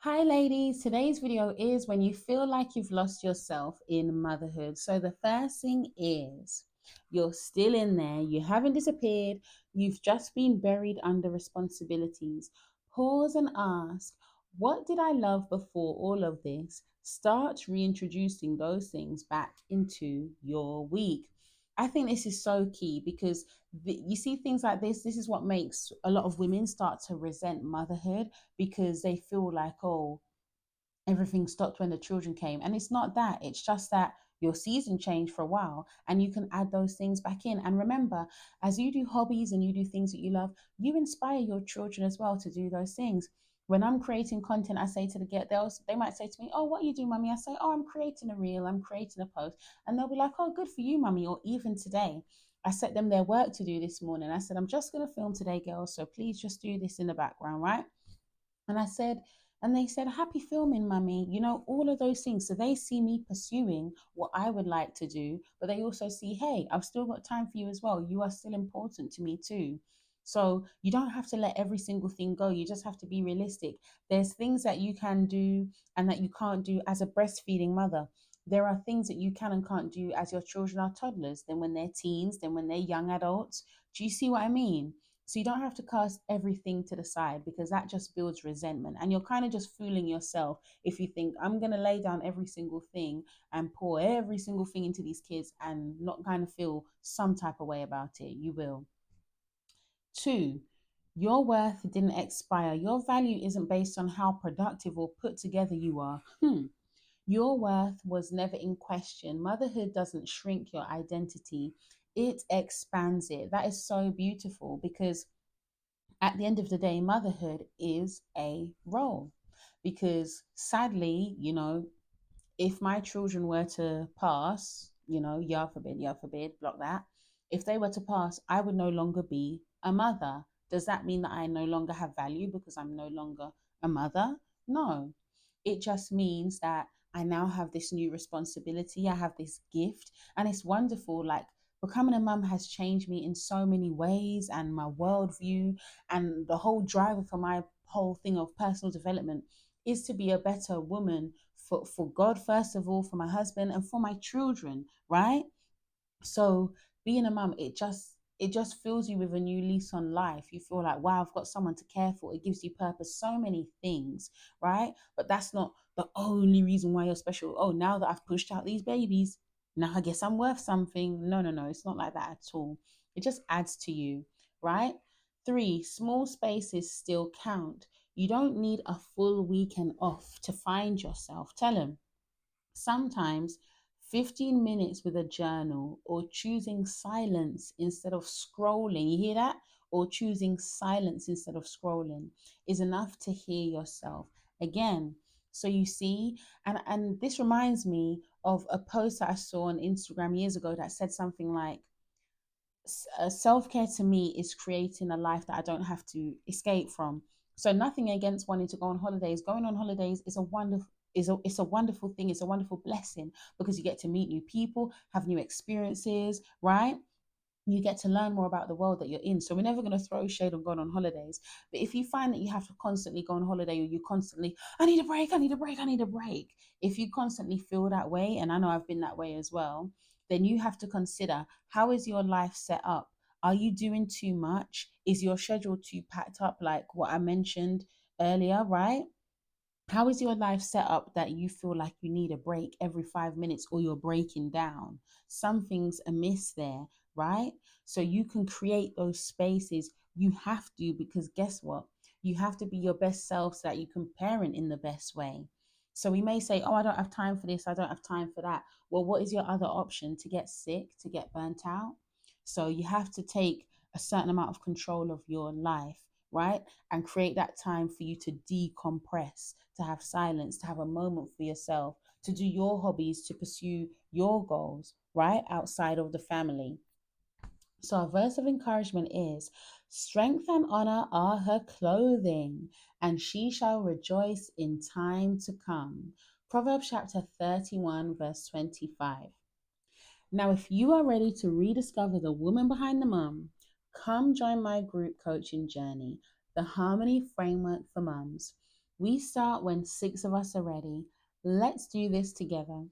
Hi, ladies. Today's video is when you feel like you've lost yourself in motherhood. So, the first thing is you're still in there, you haven't disappeared, you've just been buried under responsibilities. Pause and ask, what did I love before all of this? Start reintroducing those things back into your week. I think this is so key because you see things like this. This is what makes a lot of women start to resent motherhood because they feel like, oh, everything stopped when the children came. And it's not that, it's just that your season changed for a while and you can add those things back in. And remember, as you do hobbies and you do things that you love, you inspire your children as well to do those things. When I'm creating content, I say to the girls, they might say to me, oh, what are you doing, mommy? I say, oh, I'm creating a reel, I'm creating a post. And they'll be like, oh, good for you, mommy. Or even today, I set them their work to do this morning. I said, I'm just going to film today, girls. So please just do this in the background, right? And I said, and they said, happy filming, mummy. You know, all of those things. So they see me pursuing what I would like to do, but they also see, hey, I've still got time for you as well. You are still important to me too. So you don't have to let every single thing go. You just have to be realistic. There's things that you can do and that you can't do as a breastfeeding mother. There are things that you can and can't do as your children are toddlers, then when they're teens, then when they're young adults. Do you see what I mean? So you don't have to cast everything to the side because that just builds resentment. And you're kind of just fooling yourself if you think, I'm going to lay down every single thing and pour every single thing into these kids and not kind of feel some type of way about it. You will. Two, your worth didn't expire. Your value isn't based on how productive or put together you are. Your worth was never in question. Motherhood doesn't shrink your identity, it expands it. That is so beautiful because at the end of the day, motherhood is a role. Because sadly, if my children were to pass, yah forbid, block that. If they were to pass, I would no longer be a mother. Does that mean that I no longer have value because I'm no longer a mother? No. It just means that I now have this new responsibility. I have this gift, and it's wonderful. Like, becoming a mum has changed me in so many ways and my worldview, and the whole driver for my whole thing of personal development is to be a better woman for God, first of all, for my husband and for my children, right? So being a mum, it just fills you with a new lease on life. You feel like, wow, I've got someone to care for. It gives you purpose, so many things, right? But that's not the only reason why you're special. Oh, now that I've pushed out these babies, now I guess I'm worth something. No, no, no, it's not like that at all. It just adds to you, right? Three, small spaces still count. You don't need a full weekend off to find yourself. Tell them. Sometimes 15 minutes with a journal or choosing silence instead of scrolling, you hear that? Or choosing silence instead of scrolling is enough to hear yourself again. So you see, and this reminds me of a post that I saw on Instagram years ago that said something like, self care to me is creating a life that I don't have to escape from. So nothing against wanting to go on holidays. Going on holidays is a wonderful it's a wonderful thing. It's a wonderful blessing because you get to meet new people, have new experiences, right? You get to learn more about the world that you're in. So we're never going to throw shade on going on holidays. But if you find that you have to constantly go on holiday or you constantly, I need a break, I need a break, I need a break. If you constantly feel that way, and I know I've been that way as well, then you have to consider, how is your life set up? Are you doing too much? Is your schedule too packed up, like what I mentioned earlier, right? How is your life set up that you feel like you need a break every 5 minutes or you're breaking down? Something's amiss there, right? So you can create those spaces. You have to, because guess what? You have to be your best self so that you can parent in the best way. So we may say, oh, I don't have time for this, I don't have time for that. Well, what is your other option? To get sick, to get burnt out? So you have to take a certain amount of control of your life, right? And create that time for you to decompress, to have silence, to have a moment for yourself, to do your hobbies, to pursue your goals, right? Outside of the family. So, our verse of encouragement is, strength and honor are her clothing, and she shall rejoice in time to come. Proverbs chapter 31, verse 25. Now, if you are ready to rediscover the woman behind the mum, come join my group coaching journey, the Harmony Framework for Mums. We start when 6 of us are ready. Let's do this together.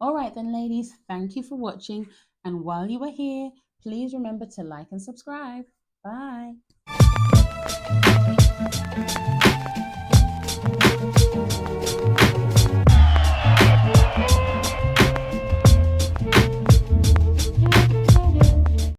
All right, then, ladies, thank you for watching. And while you are here, please remember to like and subscribe. Bye.